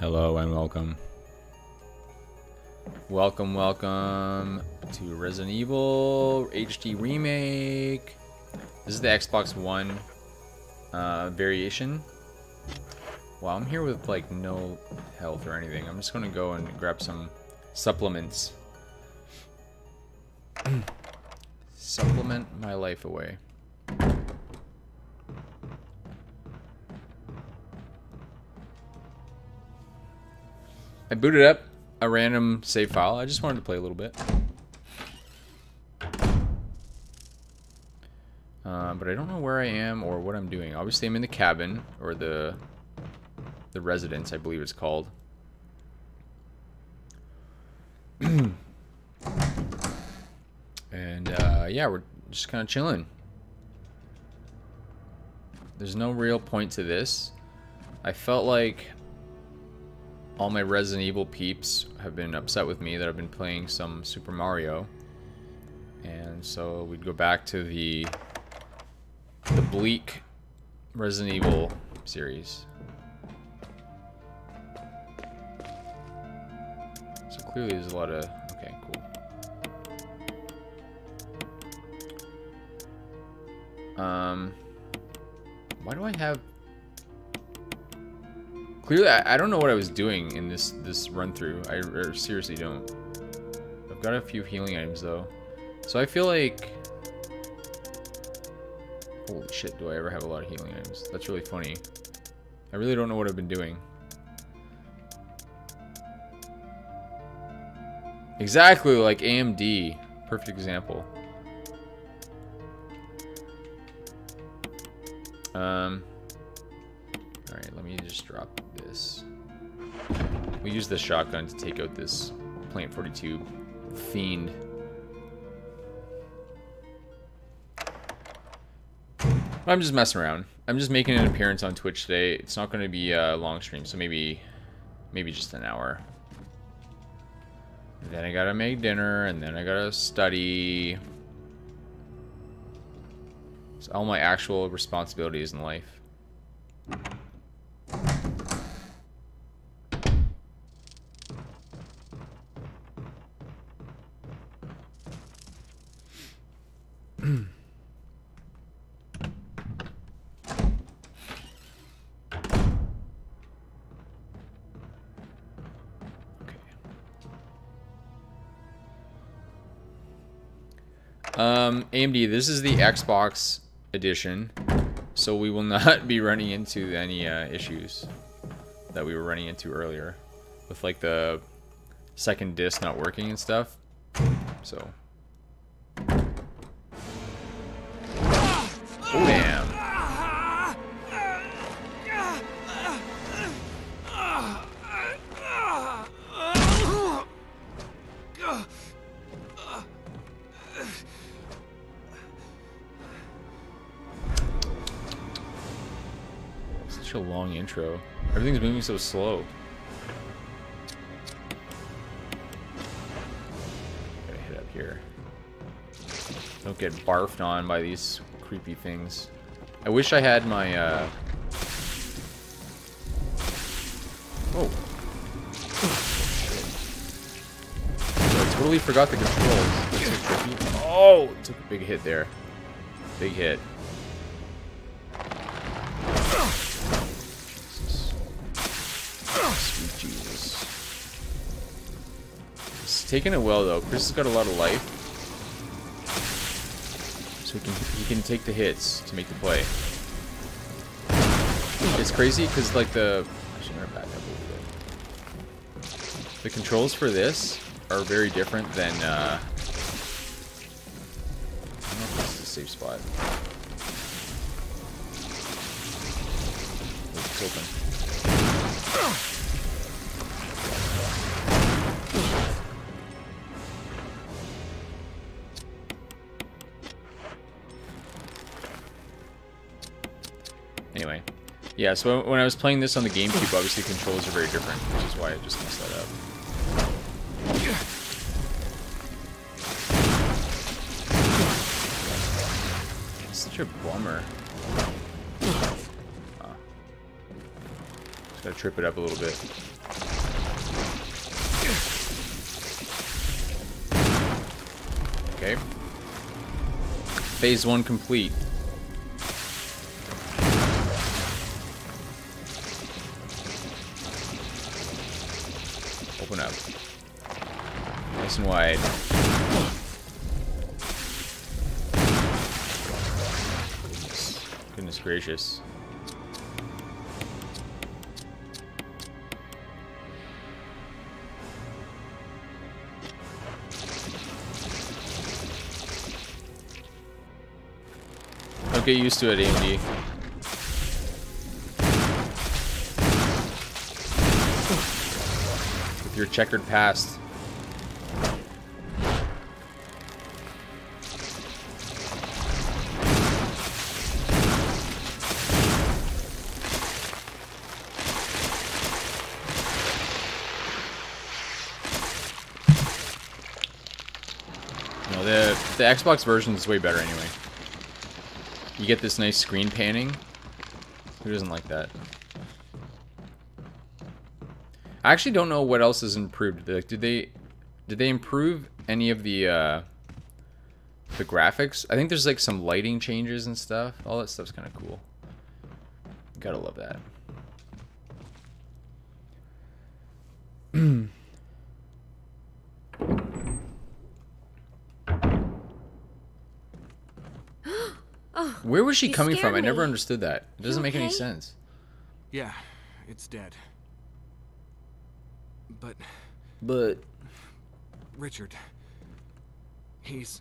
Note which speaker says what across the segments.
Speaker 1: Hello and welcome. Welcome to Resident Evil HD Remake. This is the Xbox One variation. Wow, I'm here with like no health or anything. I'm just gonna go and grab some supplements. Supplement my life away. I booted up a random save file. I just wanted to play a little bit. But I don't know where I am or what I'm doing. Obviously, I'm in the cabin, or the residence, I believe it's called. And yeah, we're just kind of chilling. There's no real point to this. I felt like all my Resident Evil peeps have been upset with me that I've been playing some Super Mario. And so we'd go back to the bleak Resident Evil series. So clearly there's a lot of... Okay, cool. Why do I have... Clearly, I don't know what I was doing in this run through. I seriously don't. I've got a few healing items though, so I feel like, holy shit, do I ever have a lot of healing items? That's really funny. I really don't know what I've been doing. Exactly like AMD, perfect example. Alright, let me just drop this. We use the shotgun to take out this Plant 42 fiend. I'm just messing around. I'm just making an appearance on Twitch today. It's not going to be a long stream, so maybe just an hour. And then I gotta make dinner, and then I gotta study. It's all my actual responsibilities in life. AMD, this is the Xbox edition, so we will not be running into any issues that we were running into earlier with like the second disc not working and stuff. So, oh damn. Such a long intro. Everything's moving so slow. Gotta hit up here. Don't get barfed on by these creepy things. I wish I had my oh. I totally forgot the controls. That's so tricky. Oh, took a big hit there. Big hit. Taking it well though. Chris has got a lot of life, so he can take the hits to make the play. It's crazy because like I should back up a little bit. The controls for this are very different than I don't know if this is a safe spot. It's open. Anyway, yeah, so when I was playing this on the GameCube, obviously controls are very different, which is why I just messed that up. It's such a bummer. Gotta trip it up a little bit. Okay. Phase 1 complete. Open up. Nice and wide. Goodness gracious. Don't get used to it, AMD. With your checkered past. No, the Xbox version is way better anyway. You get this nice screen panning. Who doesn't like that? I actually don't know what else is improved. Like, did they improve any of the graphics? I think there's like some lighting changes and stuff. All that stuff's kind of cool. Gotta love that. Where was she coming from? I never understood that. It doesn't make any sense.
Speaker 2: Yeah, it's dead.
Speaker 1: But
Speaker 2: Richard, he's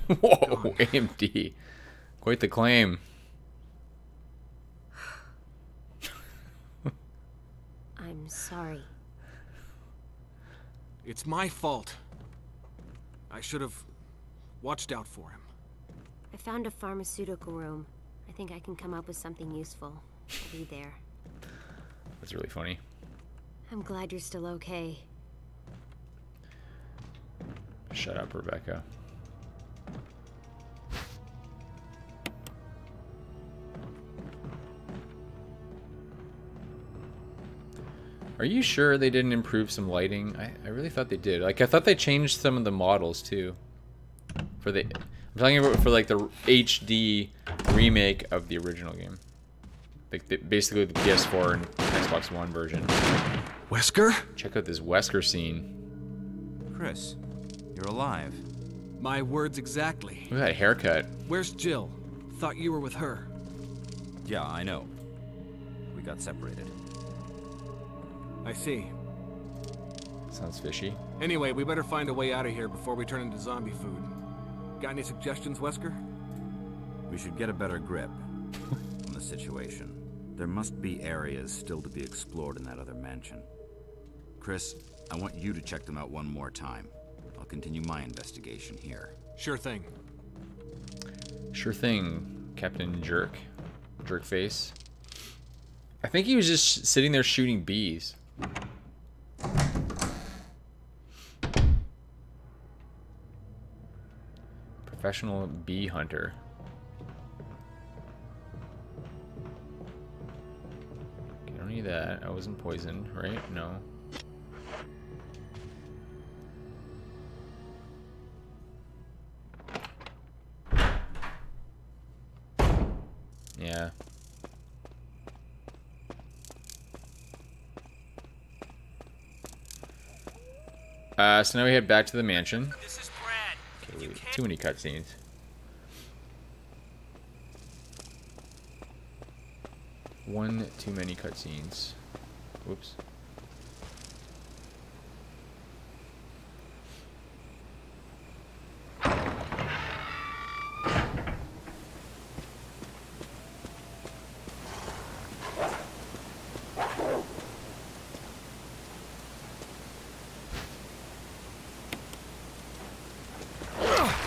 Speaker 1: whoa,
Speaker 2: gone.
Speaker 1: AMD. Quite the claim.
Speaker 3: I'm sorry.
Speaker 2: It's my fault. I should have watched out for him.
Speaker 3: I found a pharmaceutical room. I think I can come up with something useful. I'll be there.
Speaker 1: That's really funny.
Speaker 3: I'm glad you're still okay.
Speaker 1: Shut up, Rebecca. Are you sure they didn't improve some lighting? I really thought they did. Like, I thought they changed some of the models too. For the, I'm talking about for like the HD remake of the original game. Like basically the PS4 and Xbox One version.
Speaker 2: Wesker?
Speaker 1: Check out this Wesker scene.
Speaker 4: Chris, you're alive.
Speaker 2: My words exactly.
Speaker 1: Look at that haircut.
Speaker 2: Where's Jill? Thought you were with her.
Speaker 4: Yeah, I know. We got separated.
Speaker 2: I see.
Speaker 1: Sounds fishy.
Speaker 2: Anyway, we better find a way out of here before we turn into zombie food. Got any suggestions, Wesker?
Speaker 4: We should get a better grip on the situation. There must be areas still to be explored in that other mansion. Chris, I want you to check them out one more time. I'll continue my investigation here.
Speaker 2: Sure thing.
Speaker 1: Sure thing, Captain Jerk. Jerkface. I think he was just sitting there shooting bees. Professional bee hunter. Okay, don't need that. I wasn't poisoned, right? No. Yeah. So now we head back to the mansion.
Speaker 5: This is Brad.
Speaker 1: Okay, too many cutscenes. One too many cutscenes. Whoops.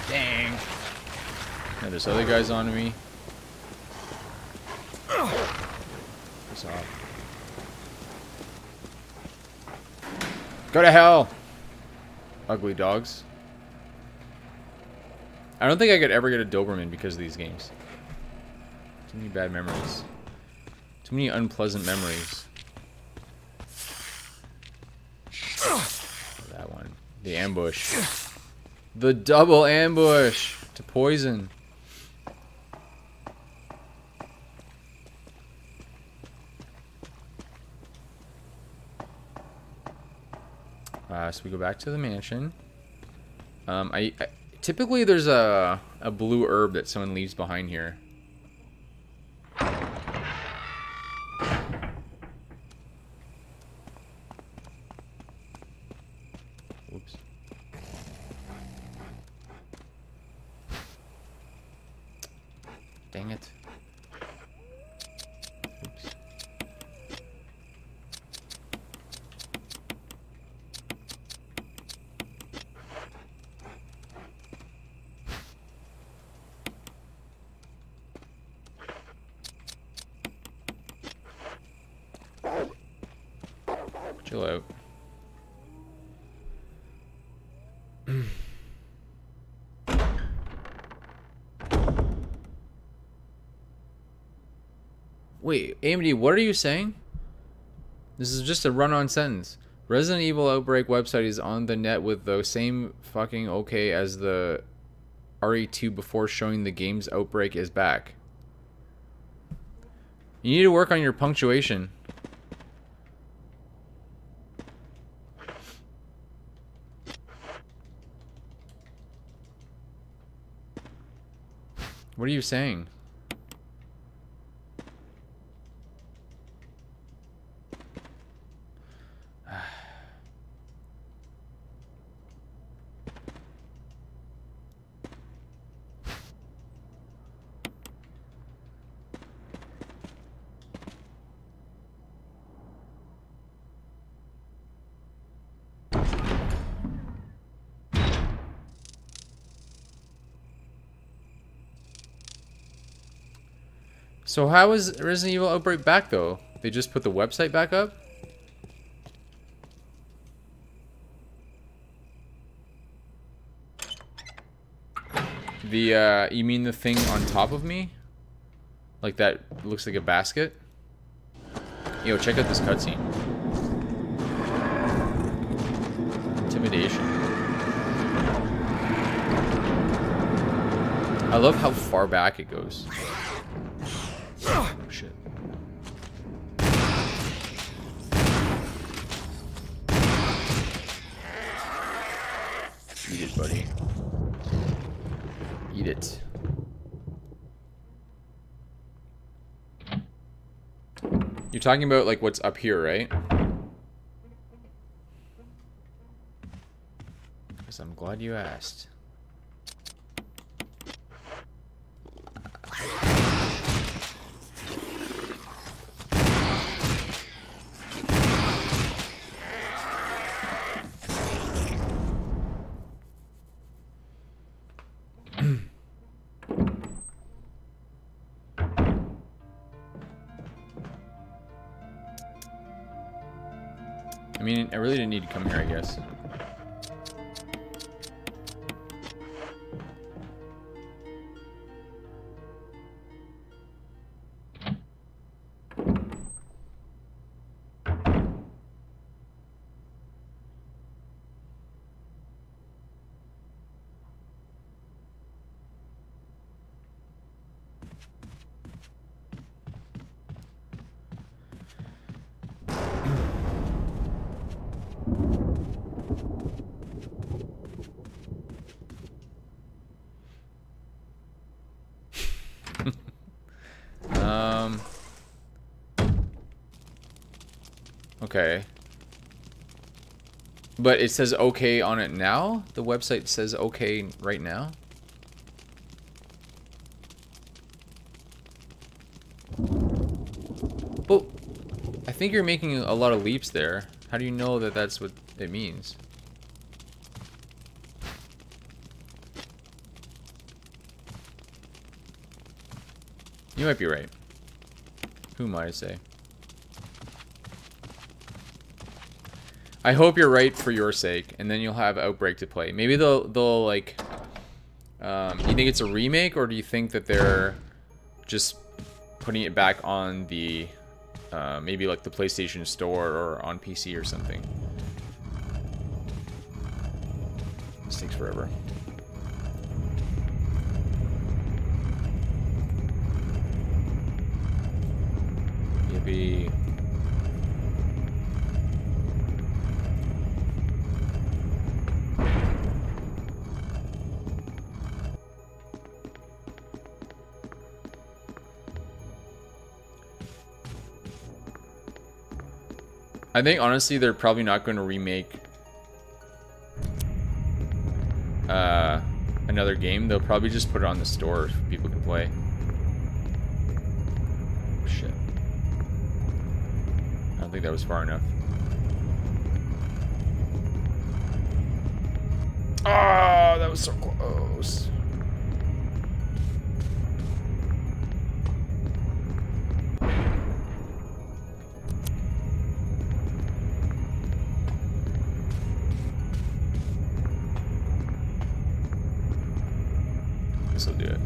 Speaker 1: Dang. Now there's other guys on me. Piss off. Go to hell! Ugly dogs. I don't think I could ever get a Doberman because of these games. Too many bad memories. Too many unpleasant memories. That one. The ambush. The double ambush to poison. So we go back to the mansion. I typically there's a blue herb that someone leaves behind here. Oops. Dang it. Oops. Chill out. Wait, AMD, what are you saying? This is just a run-on sentence. Resident Evil Outbreak website is on the net with the same fucking okay as the RE2 before showing the game's Outbreak is back. You need to work on your punctuation. What are you saying? So how is Resident Evil Outbreak back though? They just put the website back up? The you mean the thing on top of me? Like that looks like a basket? Yo, check out this cutscene. Intimidation. I love how far back it goes. Oh, shit. Eat it, buddy. Eat it. You're talking about like what's up here, right? Because I'm glad you asked. I mean, I really didn't need to come here, I guess. Okay. But it says okay on it now? The website says okay right now? Well, I think you're making a lot of leaps there. How do you know that that's what it means? You might be right. Who am I to say? I hope you're right for your sake, and then you'll have Outbreak to play. Maybe they'll like... you think it's a remake, or do you think that they're just putting it back on the maybe like the PlayStation Store or on PC or something. This takes forever. Yippee. I think honestly they're probably not going to remake another game. They'll probably just put it on the store so people can play. Shit. I don't think that was far enough. Oh, that was so close. This'll do it.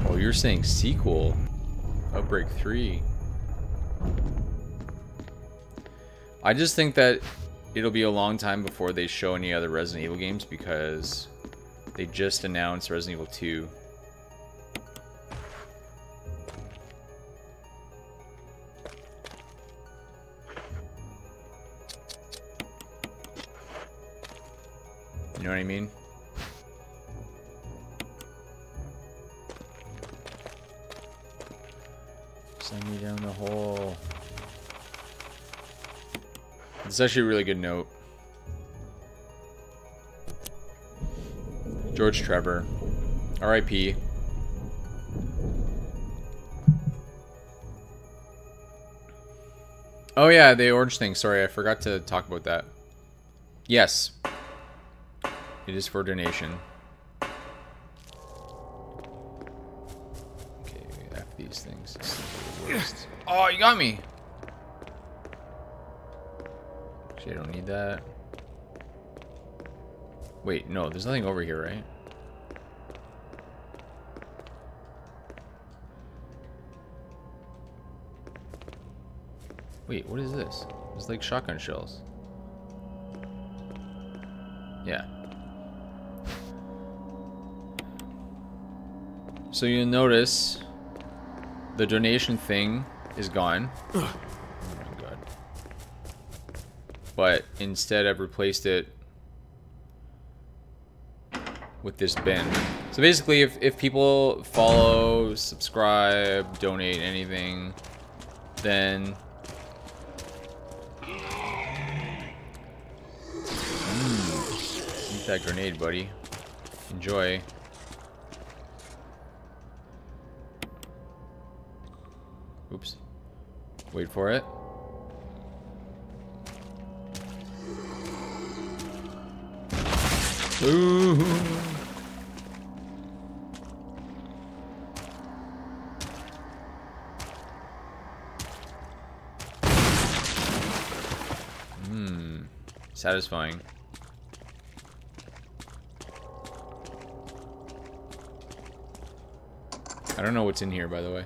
Speaker 1: Oh, you're saying sequel? Outbreak 3. I just think that it'll be a long time before they show any other Resident Evil games because they just announced Resident Evil 2. You know what I mean? Send me down the hole. It's actually a really good note. George Trevor. R.I.P. Oh yeah, the orange thing. Sorry, I forgot to talk about that. Yes. It is for donation. Okay, F these things. This is the worst. Oh, you got me! Actually, I don't need that. Wait, no, there's nothing over here, right? Wait, what is this? It's like shotgun shells. Yeah. So you'll notice the donation thing is gone. Oh my god. But instead I've replaced it with this bin. So basically if people follow, subscribe, donate anything, then eat that grenade, buddy. Enjoy. Oops. Wait for it. Ooh. Satisfying. I don't know what's in here, by the way.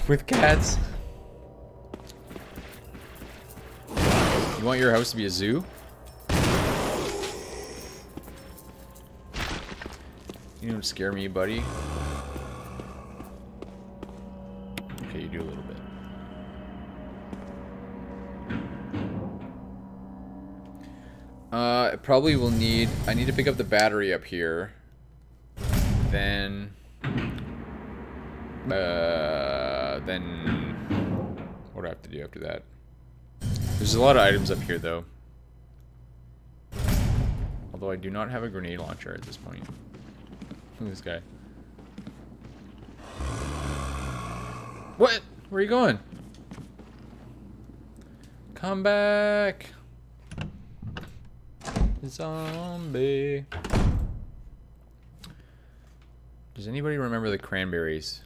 Speaker 1: With cats. You want your house to be a zoo? You don't scare me, buddy. Okay, you do a little bit. I probably will need... I need to pick up the battery up here. Then... what do I have to do after that? There's a lot of items up here, though. Although I do not have a grenade launcher at this point. Look at this guy. What? Where are you going? Come back! Zombie. Does anybody remember the Cranberries?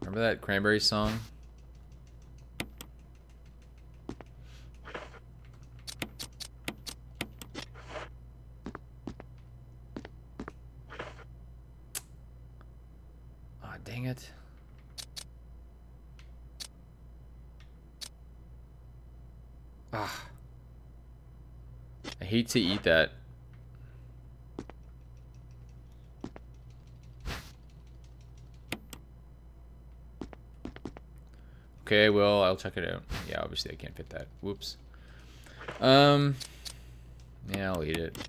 Speaker 1: Remember that Cranberries song? dang it. Ah. I hate to eat that. Okay, well, I'll check it out. Yeah, obviously I can't fit that. Whoops. Yeah, I'll eat it.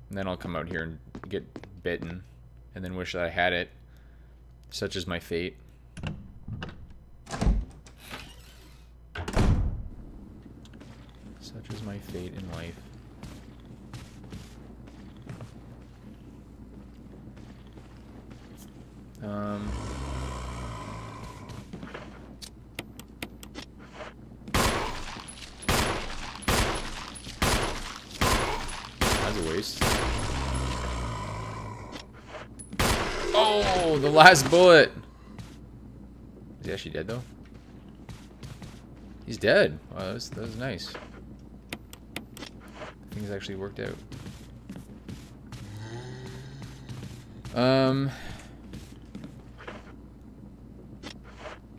Speaker 1: And then I'll come out here and get bitten. And then wish that I had it. Such is my fate. Such is my fate in life. That's a waste. Oh, the last bullet. Is he actually dead though? He's dead. Wow, that was nice. Things actually worked out.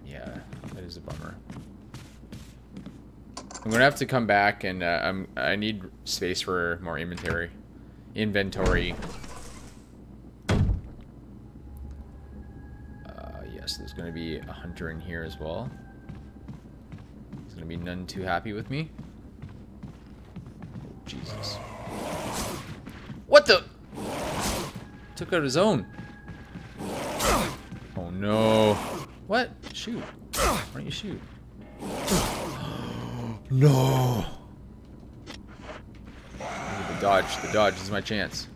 Speaker 1: Yeah, that is a bummer. I'm gonna have to come back, and I need space for more inventory. Yes, there's gonna be a hunter in here as well. There's gonna be none too happy with me. Oh, Jesus! What the? Took out his own. Oh no! What? Shoot! Why don't you shoot? No! The dodge. The dodge is my chance.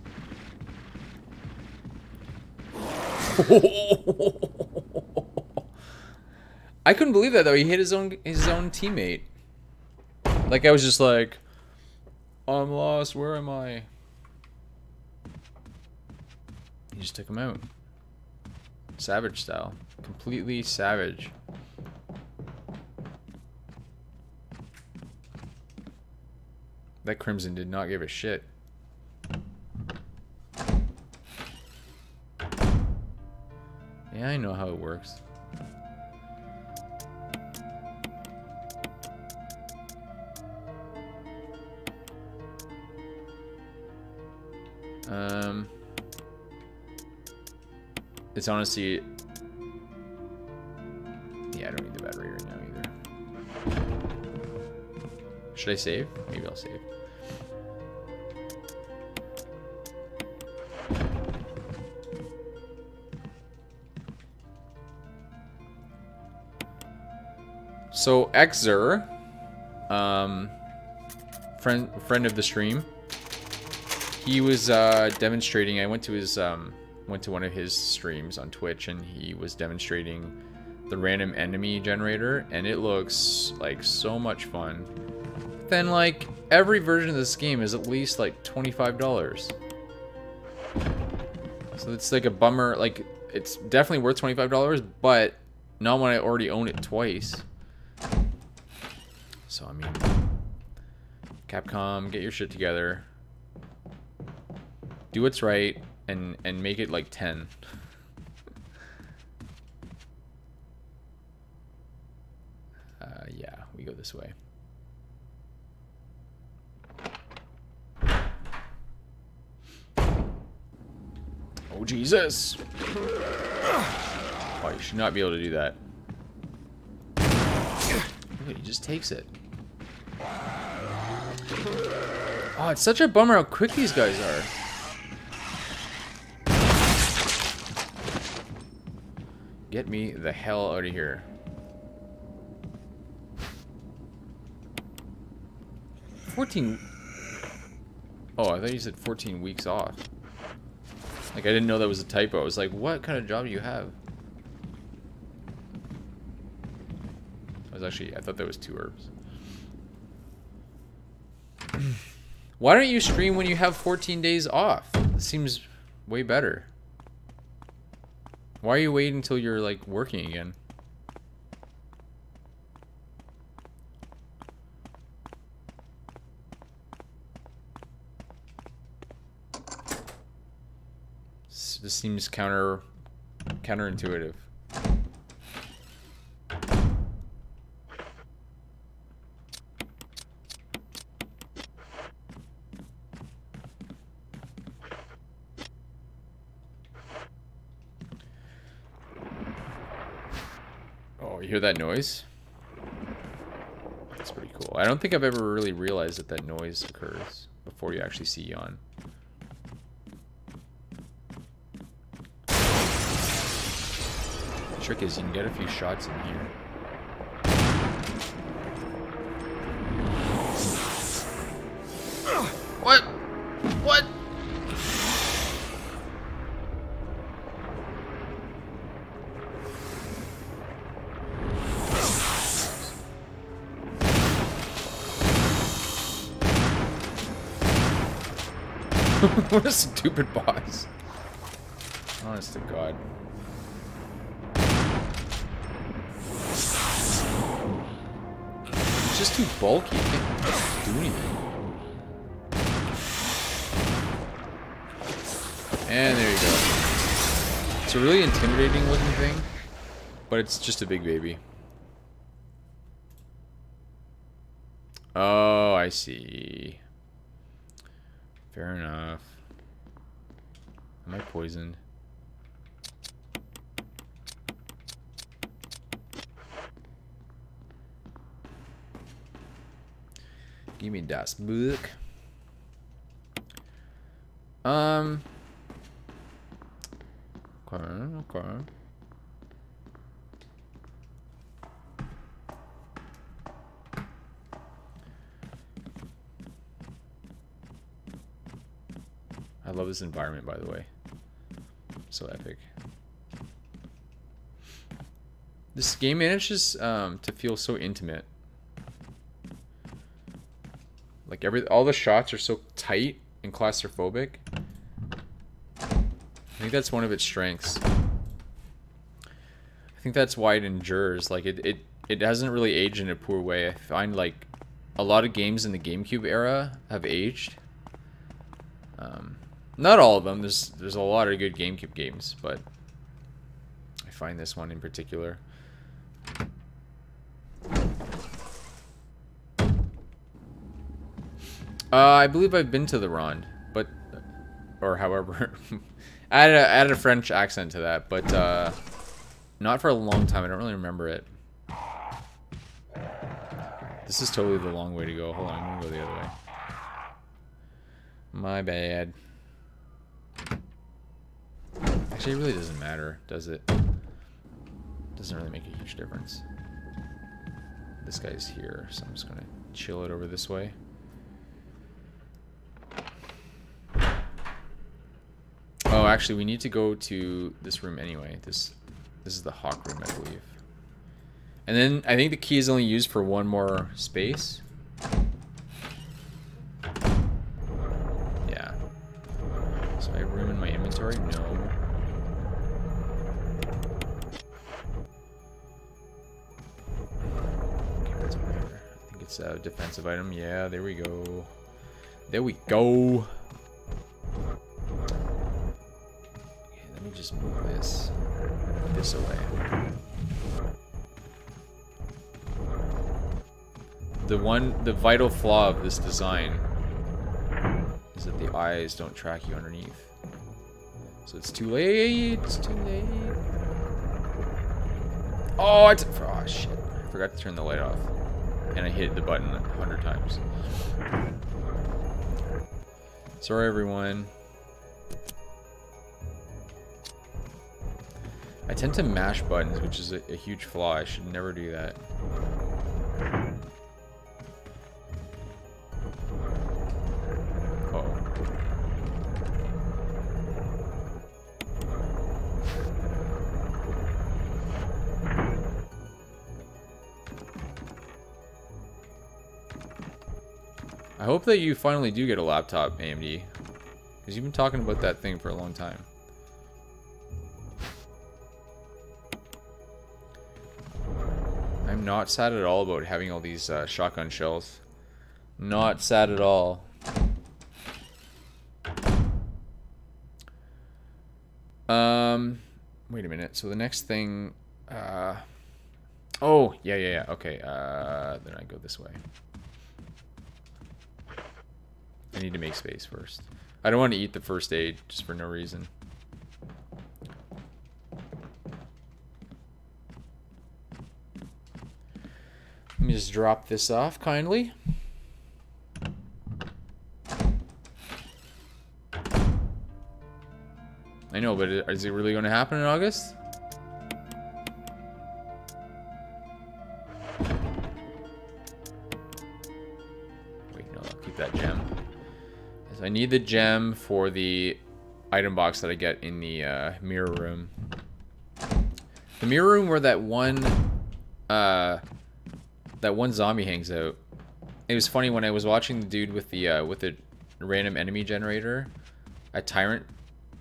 Speaker 1: I couldn't believe that though. He hit his own teammate. Like I was just like, I'm lost. Where am I? He just took him out. Savage style. Completely savage. That Crimson did not give a shit. Yeah, I know how it works. It's honestly... Yeah, I don't need the battery right now either. Should I save? Maybe I'll save. So Xer, friend of the stream, he was demonstrating. I went to one of his streams on Twitch, and he was demonstrating the random enemy generator, and it looks like so much fun. Then like every version of this game is at least like $25. So it's like a bummer. Like it's definitely worth $25, but not when I already own it twice. So I mean, Capcom, get your shit together. Do what's right and make it like 10. Yeah, we go this way. Oh Jesus! Oh, you should not be able to do that. Look, he just takes it. Oh, it's such a bummer how quick these guys are. Get me the hell out of here. 14... Oh, I thought you said 14 weeks off. Like, I didn't know that was a typo. I was like, what kind of job do you have? I thought that was 2 herbs. Why don't you stream when you have 14 days off? It seems way better. Why are you waiting until you're, like, working again? This seems counterintuitive. Oh, you hear that noise? That's pretty cool. I don't think I've ever really realized that that noise occurs before you actually see Yon. The trick is you can get a few shots in here. What? What? What a stupid boss. Honest to God. It's just too bulky. You can't do anything. And there you go. It's a really intimidating looking thing, but it's just a big baby. Oh, I see. Fair enough. Am I poisoned? Give me das book. Okay, okay. I love this environment, by the way. So epic. This game manages to feel so intimate. Like all the shots are so tight and claustrophobic. I think that's one of its strengths. I think that's why it endures. Like it hasn't really aged in a poor way. I find like a lot of games in the GameCube era have aged. Not all of them. There's a lot of good GameCube games, but I find this one in particular. I believe I've been to the Ronde, but or however, I added a French accent to that, but not for a long time. I don't really remember it. This is totally the long way to go. Hold on, I'm gonna go the other way. My bad. Actually, it really doesn't matter, does it? Doesn't really make a huge difference. This guy's here, so I'm just gonna chill it over this way. Oh, actually, we need to go to this room anyway. This is the Hawk room, I believe. And then I think the key is only used for one more space. Yeah. So I have room in my inventory? No. Okay, what's over here? I think it's a defensive item. Yeah, there we go. There we go. Okay, let me just move this away. The vital flaw of this design is that the eyes don't track you underneath. So it's too late. It's too late. Oh, oh shit! I forgot to turn the light off, and I hit the button 100 times. Sorry, everyone. I tend to mash buttons, which is a huge flaw. I should never do that. I hope that you finally do get a laptop, AMD, because you've been talking about that thing for a long time. I'm not sad at all about having all these shotgun shells. Not sad at all. Wait a minute. So the next thing, oh, yeah. Okay, then I go this way. I need to make space first. I don't want to eat the first aid just for no reason. Let me just drop this off kindly. I know, but is it really going to happen in August? Wait, no, I'll keep that gem. I need the gem for the item box that I get in the mirror room. The mirror room where that one zombie hangs out. It was funny when I was watching the dude with the random enemy generator. A tyrant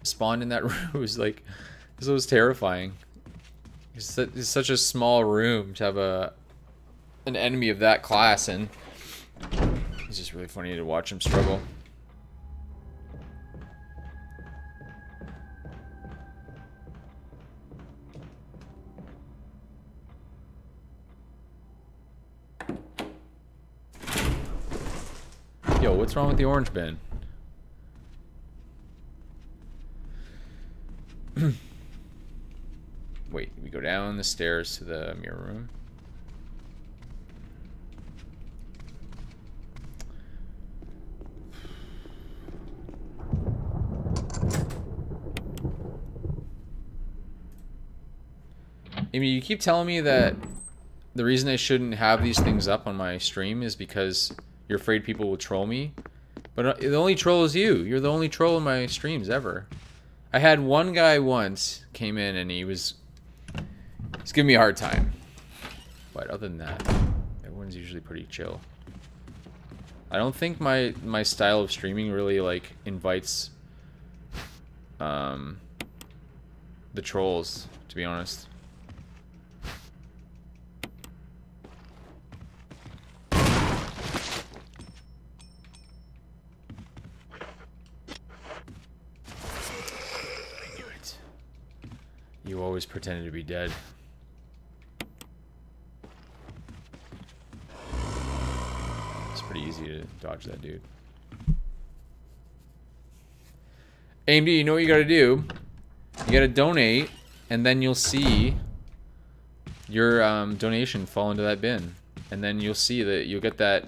Speaker 1: spawned in that room. It was like, this was terrifying. It's such a small room to have an enemy of that class, and it's just really funny to watch him struggle. Yo, what's wrong with the orange bin? Wait, we go down the stairs to the mirror room. I mean, you keep telling me that the reason I shouldn't have these things up on my stream is because you're afraid people will troll me. But the only troll is you. You're the only troll in my streams ever. I had one guy once came in and he's giving me a hard time. But other than that, everyone's usually pretty chill. I don't think my style of streaming really like invites the trolls, to be honest. You always pretended to be dead. It's pretty easy to dodge that dude. AMD, you know what you gotta do? You gotta donate, and then you'll see your donation fall into that bin. And then you'll see that you'll get the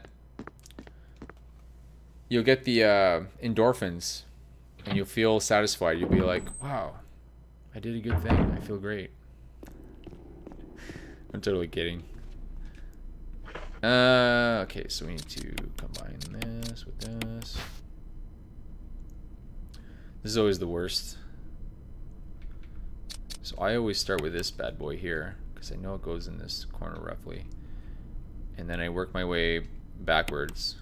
Speaker 1: endorphins, and you'll feel satisfied. You'll be like, wow, I did a good thing. I feel great. I'm totally kidding. Okay, so we need to combine this with this. This is always the worst. So I always start with this bad boy here, because I know it goes in this corner roughly. And then I work my way backwards.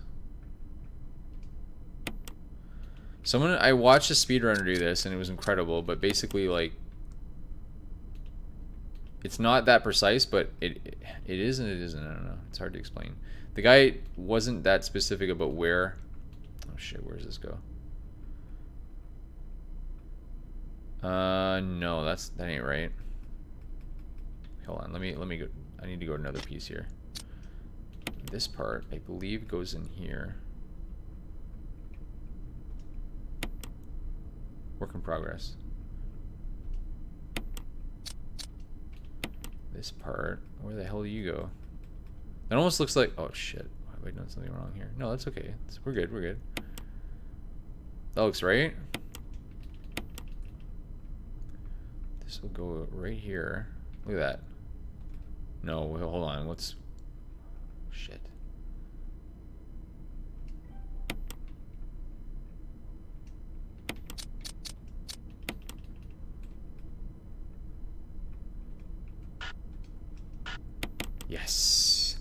Speaker 1: I watched a speedrunner do this, and it was incredible, but basically, like, it's not that precise, but it is and it isn't. I don't know. It's hard to explain. The guy wasn't that specific about where. Oh shit, where does this go? No, that ain't right. Hold on, let me go. I need to go to another piece here. This part, I believe, goes in here. Work in progress. This part, where the hell do you go? It almost looks like, oh shit. Wait, no, there's something wrong here. No, that's okay. We're good, we're good. That looks right. This will go right here. Look at that. No, wait, hold on. What's... Shit. Yes.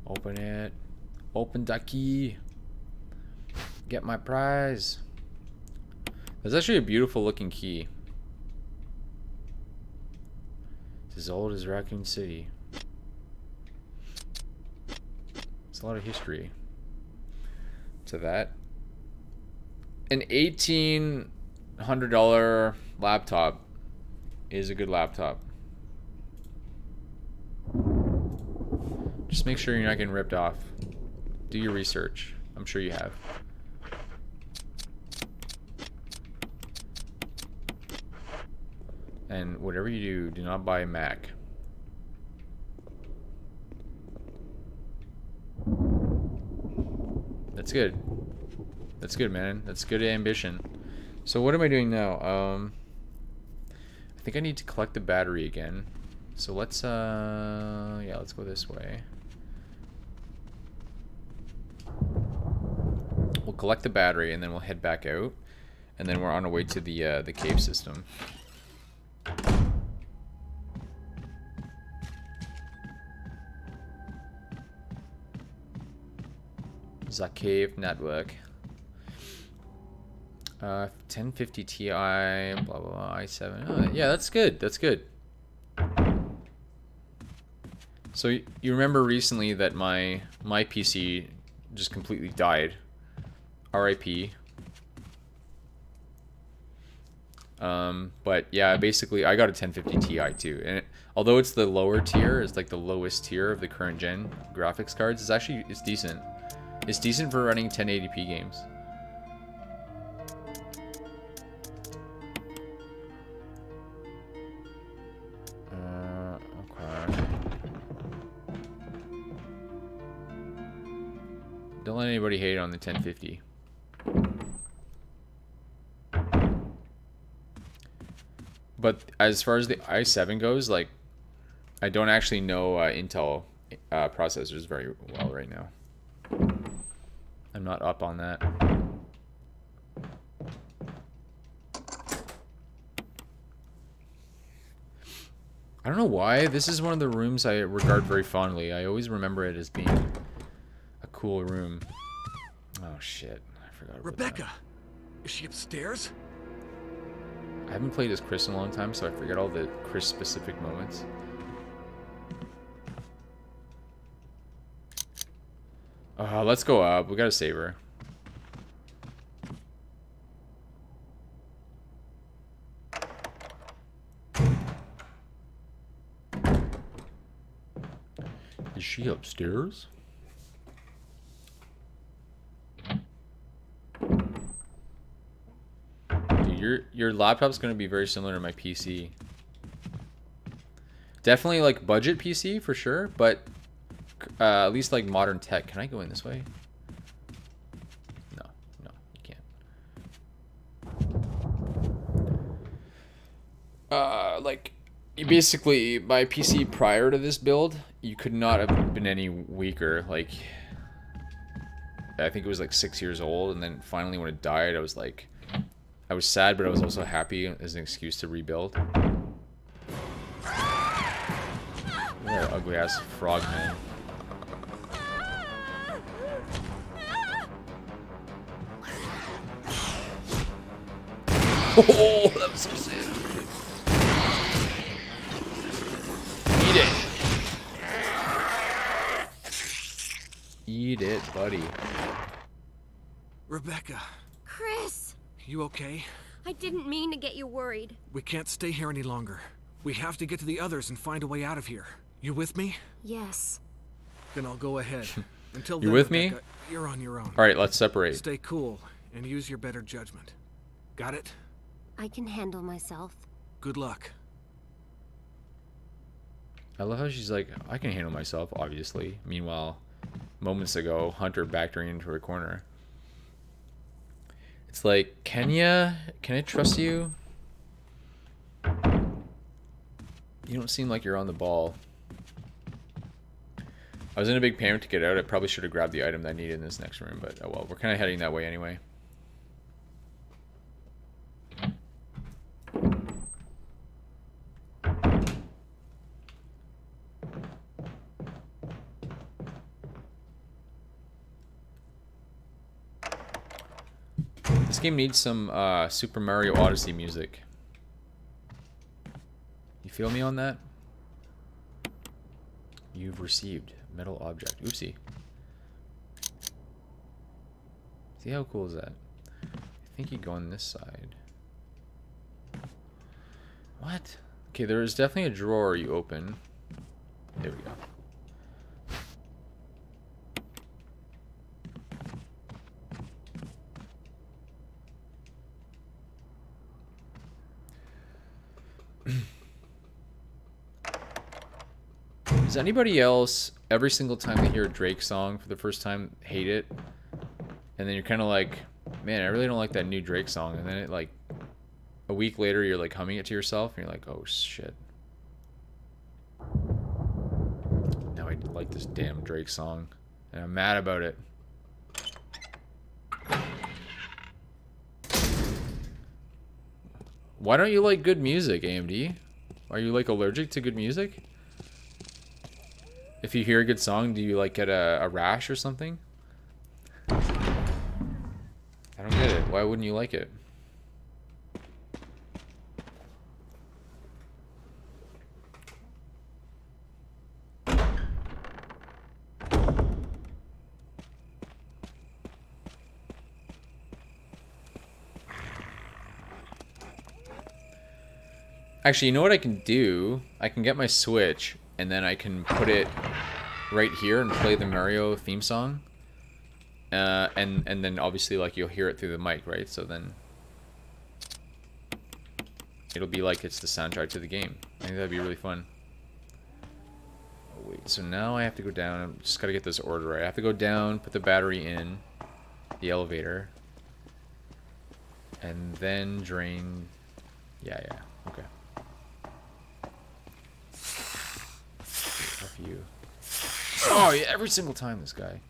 Speaker 1: Open it. Open the key. Get my prize. That's actually a beautiful looking key. It's as old as Raccoon City. It's a lot of history to that. An $1,800 laptop is a good laptop. Just make sure you're not getting ripped off. Do your research. I'm sure you have. And whatever you do, do not buy a Mac. That's good. That's good, man. That's good ambition. So what am I doing now? I think I need to collect the battery again. So let's yeah, let's go this way. We'll collect the battery and then we'll head back out, and then we're on our way to the cave system. The cave network. 1050 Ti, blah blah blah, i7. Oh, yeah, that's good. That's good. So you remember recently that my PC just completely died. RIP. But yeah, basically I got a 1050 Ti too, and although it's the lower tier, it's like the lowest tier of the current gen graphics cards, it's decent. It's decent for running 1080p games. Okay. Don't let anybody hate on the 1050. But as far as the i7 goes, like, I don't actually know Intel processors very well right now. I'm not up on that. I don't know why. This is one of the rooms I regard very fondly. I always remember it as being a cool room. Oh shit. I forgot about
Speaker 2: Rebecca!
Speaker 1: that.
Speaker 2: Is she upstairs?
Speaker 1: I haven't played as Chris in a long time, so I forget all the Chris specific moments. Let's go up. We gotta save her. Is she upstairs? Dude, your laptop's gonna be very similar to my PC. Definitely like budget PC for sure, but at least like modern tech. Can I go in this way? No, you can't. Like, basically, my PC prior to this build, you could not have been any weaker. Like, I think it was like 6 years old, and then finally when it died, I was like, I was sad, but I was also happy as an excuse to rebuild. What ugly ass frog man. Oh, that was so sick. Eat it. Eat it, buddy.
Speaker 2: Rebecca,
Speaker 3: Chris!
Speaker 2: you okay?
Speaker 3: I didn't mean to get you worried.
Speaker 2: We can't stay here any longer. We have to get to the others and find a way out of here. You with me?
Speaker 3: Yes.
Speaker 2: Then I'll go ahead. Until
Speaker 1: You
Speaker 2: then,
Speaker 1: with me?
Speaker 2: Rebecca, you're on your own.
Speaker 1: Alright, let's separate.
Speaker 2: Stay cool and use your better judgment. Got it?
Speaker 3: I can handle myself.
Speaker 2: Good luck.
Speaker 1: I love how she's like, I can handle myself, obviously. Meanwhile, moments ago, Hunter backed her into a corner. It's like, can I trust you? You don't seem like you're on the ball. I was in a big panic to get out. I probably should have grabbed the item that I needed in this next room, but oh well, we're kind of heading that way anyway. This game needs some Super Mario Odyssey music. You feel me on that? You've received metal object. Oopsie. See how cool is that? I think you go on this side. What? Okay, there is definitely a drawer you open. There we go. Does anybody else, every single time they hear a Drake song for the first time, hate it? And then you're kind of like, man, I really don't like that new Drake song. And then it like, a week later, you're like humming it to yourself, and you're like, oh shit. Now I like this damn Drake song, and I'm mad about it. Why don't you like good music, AMD? Are you like allergic to good music? If you hear a good song, do you like get a rash or something? I don't get it. Why wouldn't you like it? Actually, you know what I can do? I can get my Switch, and then I can put it right here and play the Mario theme song. And then obviously, like, you'll hear it through the mic, right? So then it'll be like it's the soundtrack to the game. I think that'd be really fun. Oh, wait, so now I have to go down. I just gotta get this order right. I have to go down, put the battery in the elevator, and then drain. Yeah, okay. F you. Oh, yeah, every single time, this guy.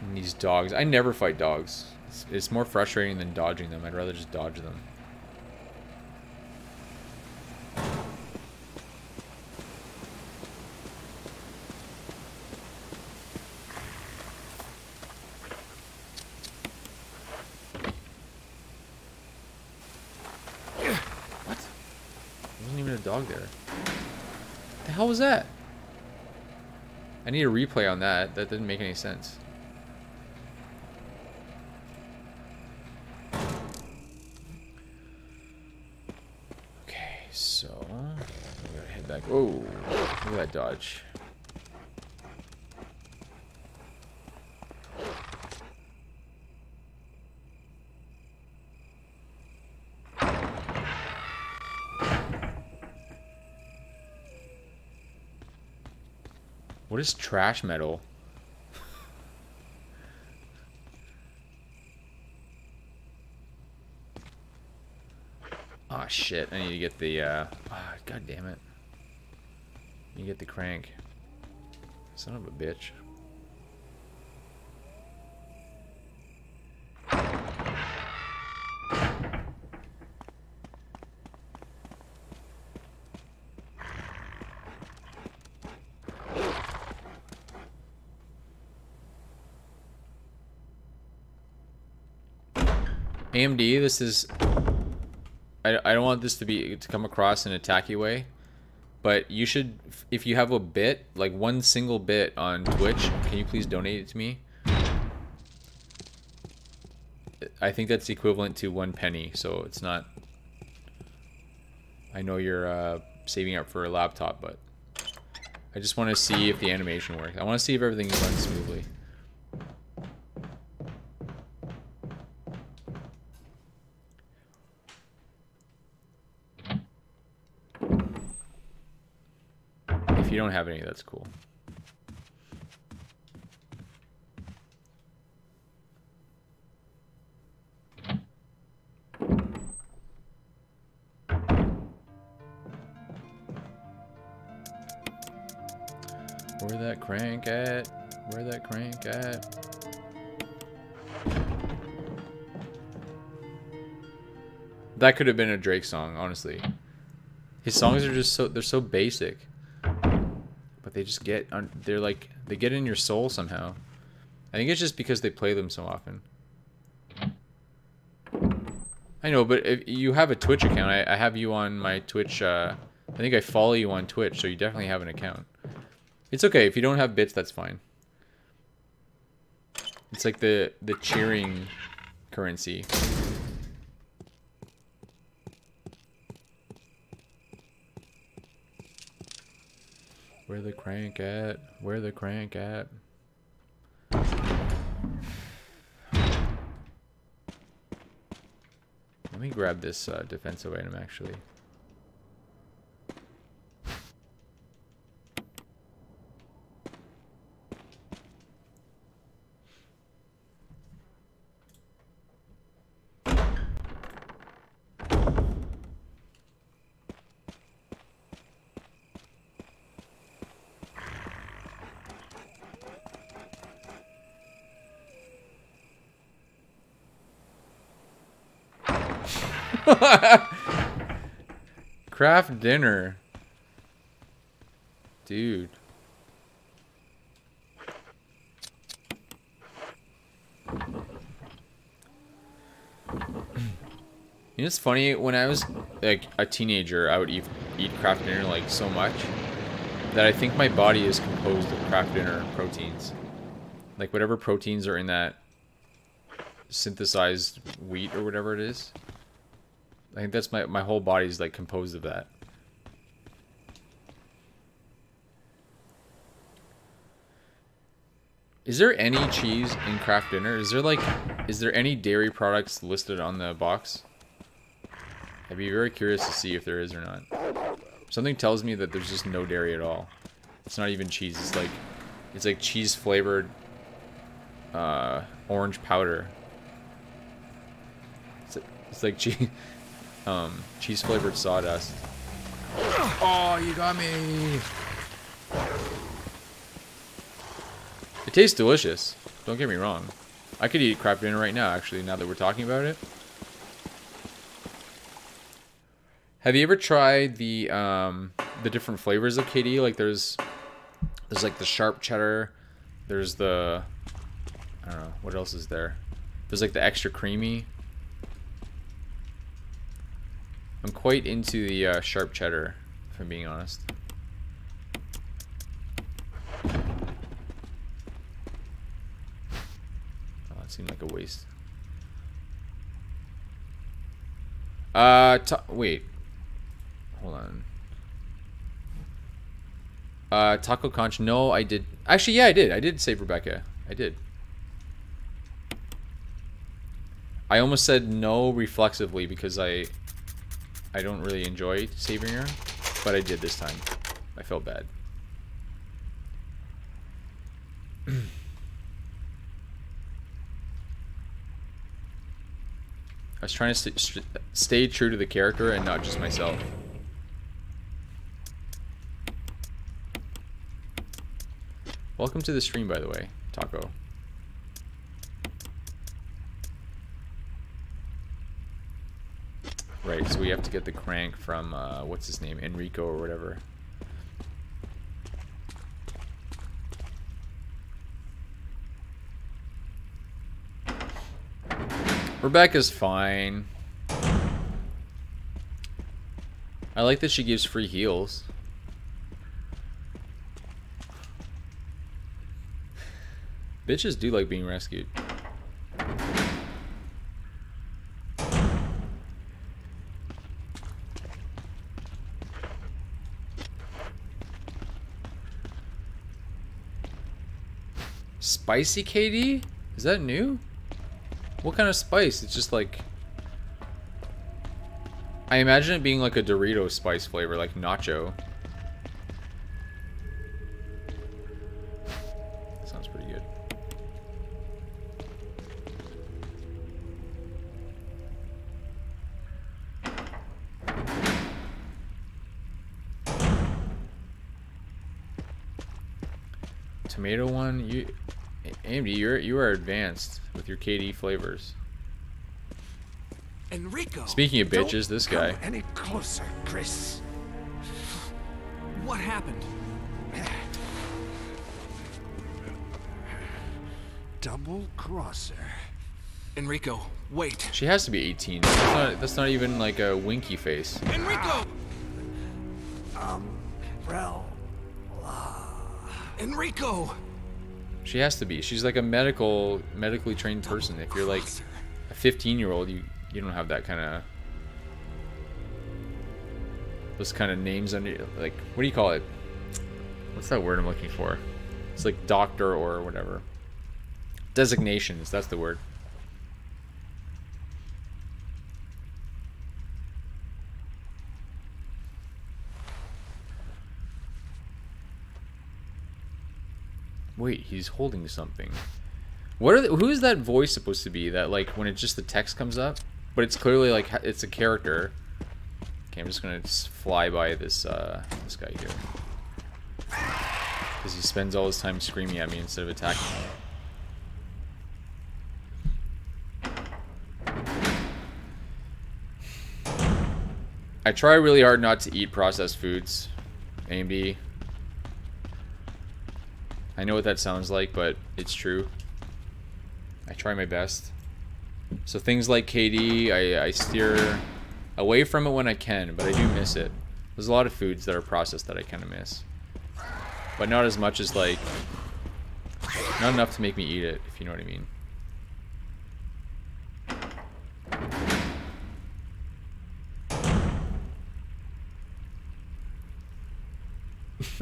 Speaker 1: And these dogs. I never fight dogs. It's more frustrating than dodging them. I'd rather just dodge them. What? There wasn't even a dog there. What the hell was that? I need a replay on that. That didn't make any sense. So, we gotta head back. Whoa, look at that dodge. What is trash metal? Oh shit, I need to get the, god damn it. You get the crank. Son of a bitch. AMD, this is... I don't want this to come across in an attacky way, but you should, if you have a bit, like one single bit on Twitch, can you please donate it to me? I think that's equivalent to 1 penny, so it's not... I know you're saving up for a laptop, but I just want to see if the animation works. I want to see if everything runs smoothly. If you don't have any, that's cool. Where that crank at? Where that crank at? That could have been a Drake song, honestly. His songs are just they're so basic. But they just get they're like, they get in your soul somehow. I think it's just because they play them so often. I know, but if you have a Twitch account, I have you on my Twitch I think I follow you on Twitch, so you definitely have an account. It's okay. If you don't have bits, that's fine. It's like the cheering currency. Where the crank at? Where the crank at? Let me grab this defensive item, actually. Craft dinner. Dude. You know, it's funny, when I was like a teenager, I would eat craft dinner like so much that I think my body is composed of craft dinner proteins. Like whatever proteins are in that synthesized wheat or whatever it is. I think that's my whole body's like composed of that. Is there any cheese in craft dinner? Is there any dairy products listed on the box? I'd be very curious to see if there is or not. Something tells me that there's just no dairy at all. It's not even cheese. It's like cheese flavored orange powder. It's like cheese flavored sawdust. Oh, you got me. It tastes delicious. Don't get me wrong. I could eat craft dinner right now, actually, now that we're talking about it. Have you ever tried the different flavors of KD? Like there's like the sharp cheddar. There's the, I don't know, what else is there? There's like the extra creamy. I'm quite into the sharp cheddar, if I'm being honest. Oh, that seemed like a waste. Wait. Hold on. Taco Conch. No, I did. Actually, yeah, I did. I did save Rebecca. I did. I almost said no reflexively because I don't really enjoy saving her, but I did this time. I felt bad. I was trying to stay true to the character and not just myself. Welcome to the stream, by the way, Taco. Right, so we have to get the crank from, what's his name, Enrico or whatever. Rebecca's fine. I like that she gives free heals. Bitches do like being rescued. Spicy KD? Is that new? What kind of spice? It's just like... I imagine it being like a Dorito spice flavor, like nacho. Sounds pretty good. Tomato one? AMD, you are advanced with your KD flavors.
Speaker 2: Enrico.
Speaker 1: Speaking of bitches, this guy.
Speaker 5: Any closer, Chris?
Speaker 2: What happened?
Speaker 5: Double crosser.
Speaker 2: Enrico, wait.
Speaker 1: She has to be 18. That's not even like a winky face.
Speaker 2: Enrico! Enrico!
Speaker 1: She has to be. She's like a medically trained person. If you're like a 15-year-old, you don't have that kind of those kind of names under, like, what do you call it? What's that word I'm looking for? It's like doctor or whatever. Designations, that's the word. Wait, he's holding something. What are who is that voice supposed to be? That, like, when it's just the text comes up, but it's clearly like it's a character. Okay, I'm just gonna fly by this this guy here because he spends all his time screaming at me instead of attacking me. I try really hard not to eat processed foods. AMD. I know what that sounds like, but it's true. I try my best. So things like KD, I steer away from it when I can, but I do miss it. There's a lot of foods that are processed that I kind of miss. But not as much as, like, not enough to make me eat it, if you know what I mean.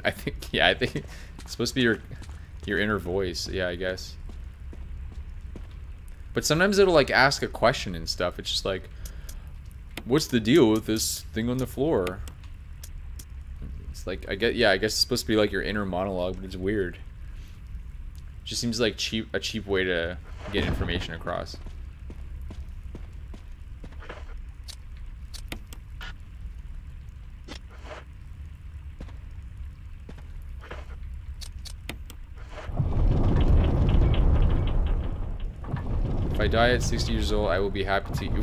Speaker 1: I think it's supposed to be your inner voice. Yeah, I guess. But sometimes it'll, like, ask a question and stuff. It's just like, what's the deal with this thing on the floor? It's like, I guess it's supposed to be like your inner monologue, but it's weird. It just seems like a cheap way to get information across. If I die at 60 years old, I will be happy to eat you.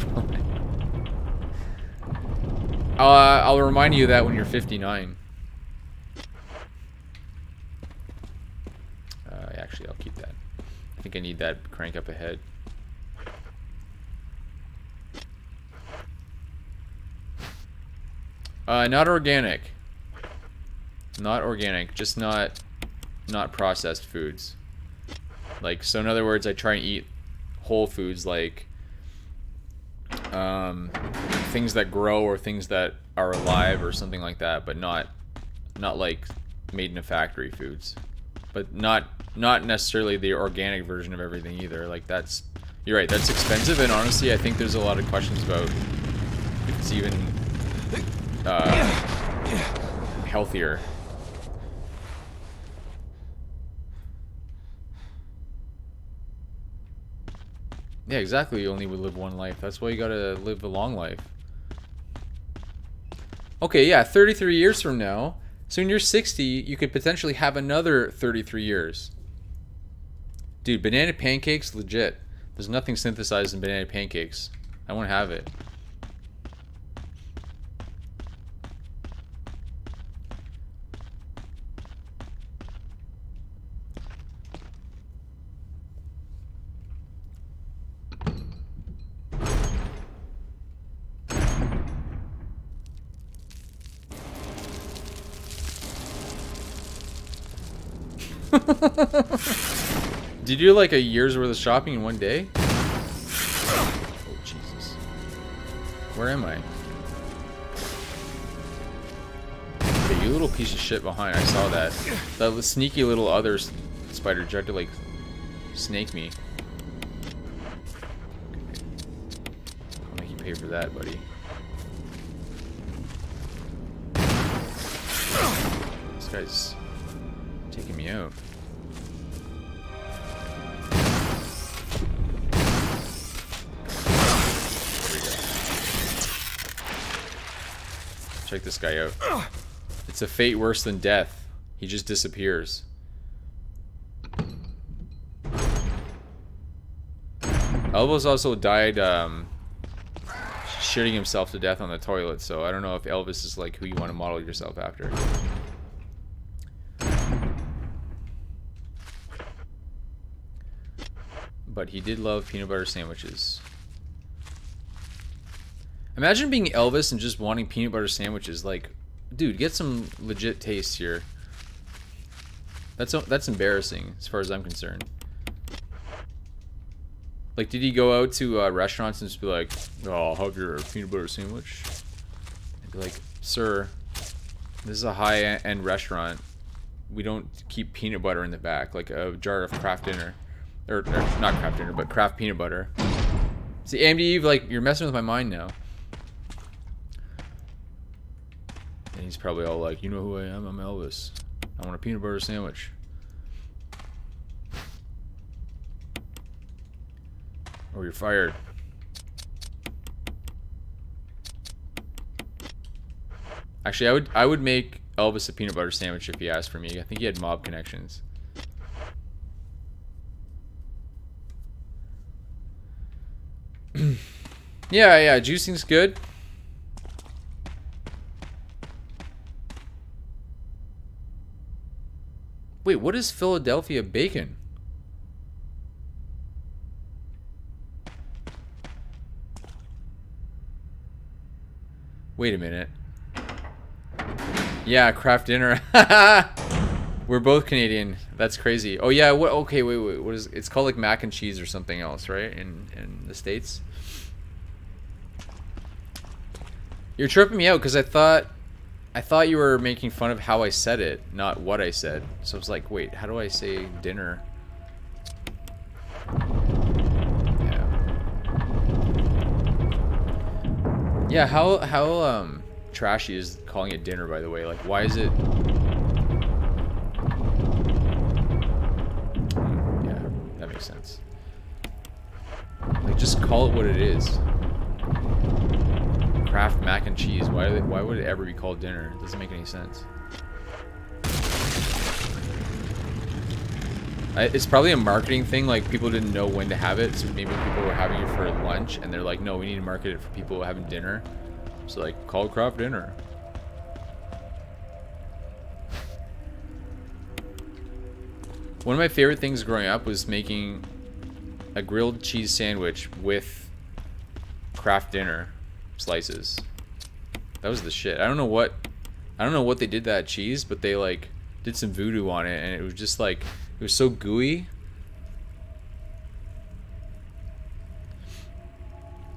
Speaker 1: I'll remind you of that when you're 59. Actually, I'll keep that. I think I need that crank up ahead. Not organic. Not organic. Just not processed foods. Like, so in other words, I try and eat whole foods, like things that grow or things that are alive or something like that, but not like made in a factory foods. But not necessarily the organic version of everything either. Like, that's, you're right, that's expensive, and honestly I think there's a lot of questions about if it's even healthier. Yeah, exactly. You only would live one life. That's why you gotta live a long life. Okay, yeah, 33 years from now. So when you're 60, you could potentially have another 33 years. Dude, banana pancakes, legit. There's nothing synthesized in banana pancakes. I won't have it. Did you do like a year's worth of shopping in one day? Oh, Jesus. Where am I? Okay, you little piece of shit behind. I saw that. That sneaky little other spider tried to, like, snake me. Okay. I'll make you pay for that, buddy. This guy's taking me out. Check this guy out. It's a fate worse than death. He just disappears. Elvis also died shitting himself to death on the toilet, so I don't know if Elvis is like who you want to model yourself after. But he did love peanut butter sandwiches. Imagine being Elvis and just wanting peanut butter sandwiches. Like, Dude, get some legit taste here. That's embarrassing as far as I'm concerned. Like, did he go out to restaurants and just be like, "Oh, I'll have your peanut butter sandwich"? And be like, "Sir, this is a high-end restaurant. We don't keep peanut butter in the back, like a jar of Kraft Dinner, or not Kraft Dinner, but Kraft peanut butter." See, AMD, like, you're messing with my mind now. And he's probably all like, "You know who I am? I'm Elvis. I want a peanut butter sandwich." Or you're fired. Actually, I would make Elvis a peanut butter sandwich if he asked for me. I think he had mob connections. Yeah, juicing's good. Wait, what is Philadelphia bacon? Wait a minute. Yeah, Kraft Dinner. We're both Canadian. That's crazy. Oh yeah, what okay, wait. What is it's called, like mac and cheese or something else, right? In the States? You're tripping me out because I thought you were making fun of how I said it, not what I said. So I was like, wait, how do I say dinner? Yeah, how trashy is calling it dinner, by the way? Like, why is it? Yeah, that makes sense. Like, just call it what it is. Kraft mac and cheese. Why would it ever be called dinner? It doesn't make any sense. It's probably a marketing thing. Like, people didn't know when to have it, so maybe people were having it for lunch, and they're like, no, we need to market it for people having dinner. So, like, call it Kraft Dinner. One of my favorite things growing up was making a grilled cheese sandwich with Kraft Dinner slices. That was the shit. I don't know what they did to that cheese, but they like did some voodoo on it, and it was just like, it was so gooey.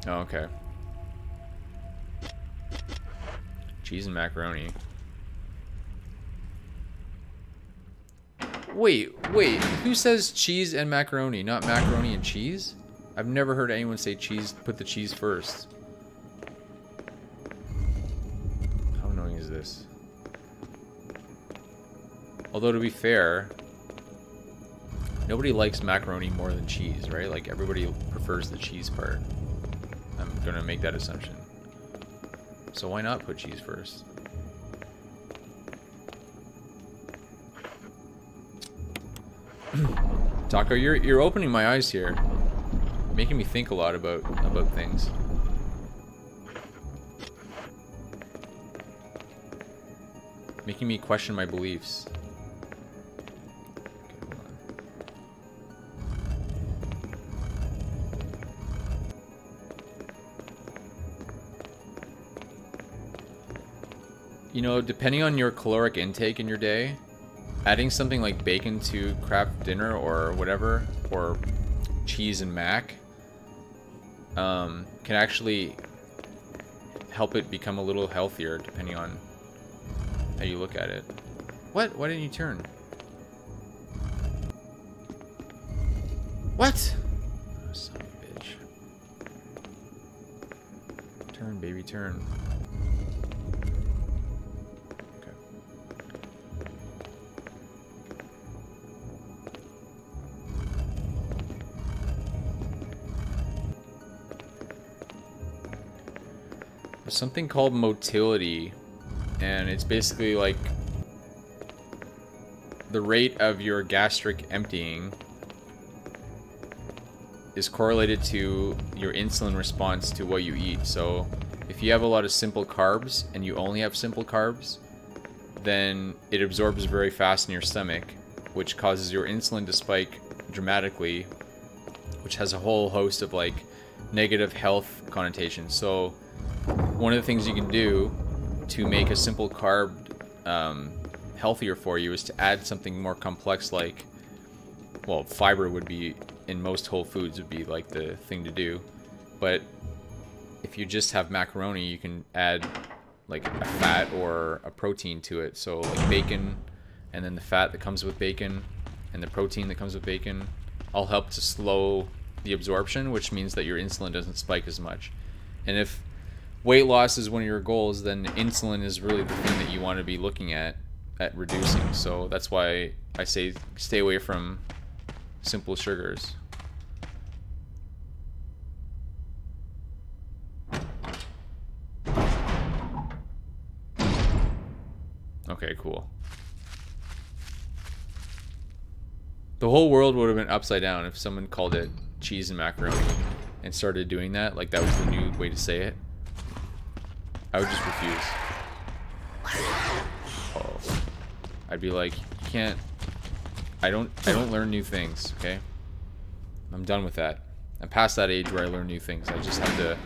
Speaker 1: Oh, okay. Cheese and macaroni. Wait, who says cheese and macaroni, not macaroni and cheese? I've never heard anyone say cheese, put the cheese first. How annoying is this? Although, to be fair, nobody likes macaroni more than cheese, right? Like, everybody prefers the cheese part. I'm gonna make that assumption. So why not put cheese first? Taco, you're opening my eyes here, making me think a lot about things. Making me question my beliefs. You know, depending on your caloric intake in your day, adding something like bacon to Kraft Dinner or whatever, or cheese and mac, can actually help it become a little healthier depending on how you look at it. What? Why didn't you turn? What? Oh, son of a bitch. Turn, baby, turn. Something called motility, and it's basically like the rate of your gastric emptying is correlated to your insulin response to what you eat. So if you have a lot of simple carbs and you only have simple carbs, then it absorbs very fast in your stomach, which causes your insulin to spike dramatically, which has a whole host of like negative health connotations. So one of the things you can do to make a simple carb healthier for you is to add something more complex, like, well, fiber would be, in most whole foods, would be like the thing to do. But if you just have macaroni, you can add like a fat or a protein to it. So like bacon, and then the fat that comes with bacon, and the protein that comes with bacon, all help to slow the absorption, which means that your insulin doesn't spike as much. And if weight loss is one of your goals, then insulin is really the thing that you want to be looking at reducing. So that's why I say stay away from simple sugars. Okay, cool. The whole world would have been upside down if someone called it cheese and macaroni and started doing that. Like, that was the new way to say it. I would just refuse. Oh. I'd be like, you can't... I don't learn new things, okay? I'm done with that. I'm past that age where I learn new things. I just have to...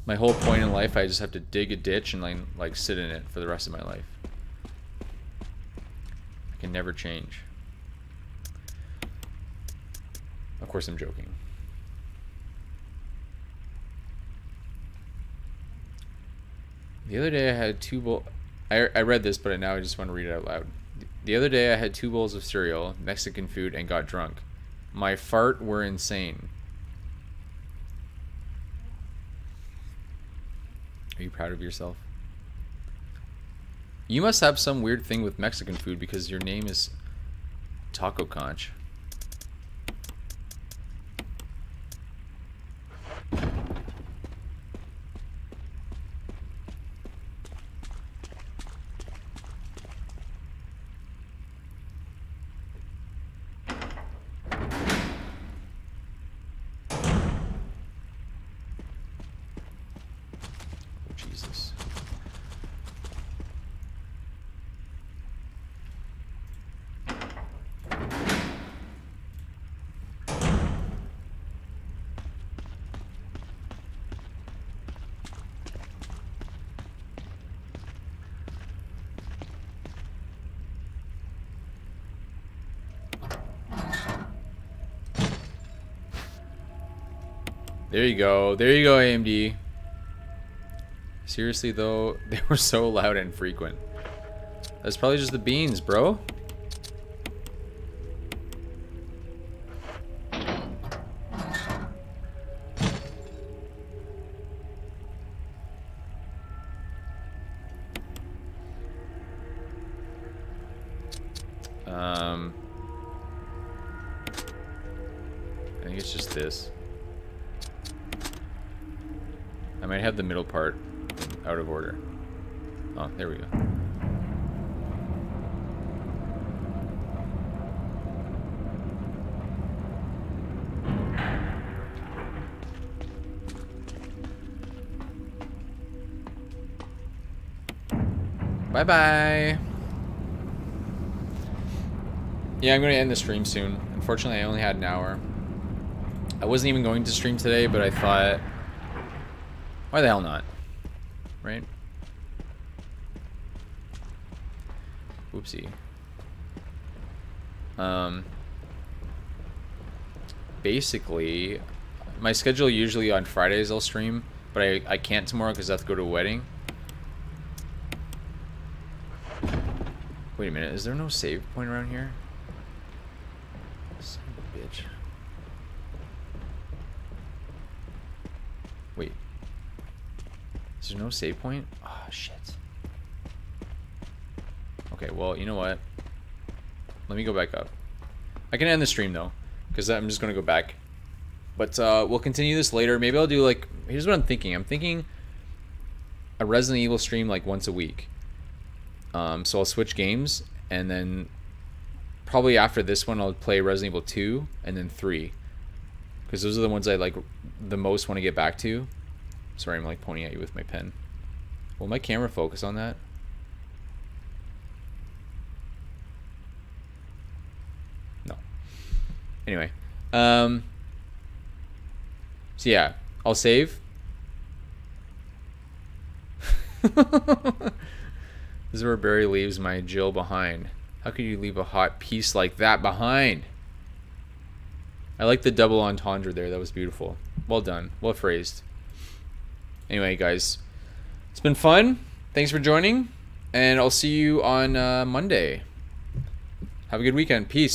Speaker 1: My whole point in life, I just have to dig a ditch and like sit in it for the rest of my life. I can never change. Of course, I'm joking. The other day I had two bowls... I read this, but now I just want to read it out loud. The other day I had 2 bowls of cereal, Mexican food, and got drunk. My fart were insane. Are you proud of yourself? You must have some weird thing with Mexican food because your name is Taco Conch. There you go. There you go, AMD. Seriously, though, they were so loud and frequent. That's probably just the beans, bro. I think it's just this. I might have the middle part out of order. Oh, there we go. Bye-bye. Yeah, I'm going to end the stream soon. Unfortunately, I only had an hour. I wasn't even going to stream today, but I thought... Why the hell not? Right? Whoopsie. Basically, my schedule usually on Fridays I'll stream, but I can't tomorrow because I have to go to a wedding. Wait a minute, is there no save point around here? Son of a bitch. Wait. Is there no save point? Oh, shit. Okay, well, you know what? Let me go back up. I can end the stream, though, because I'm just going to go back. But we'll continue this later. Maybe I'll do, like... Here's what I'm thinking. I'm thinking a Resident Evil stream, like, once a week. So I'll switch games, and then probably after this one, I'll play Resident Evil 2 and then 3. Because those are the ones I, like, the most want to get back to. Sorry, I'm like pointing at you with my pen. Will my camera focus on that? No. Anyway. So yeah, I'll save. This is where Barry leaves my Jill behind. How could you leave a hot piece like that behind? I like the double entendre there. That was beautiful. Well done. Well phrased. Anyway, guys, it's been fun. Thanks for joining, and I'll see you on Monday. Have a good weekend. Peace.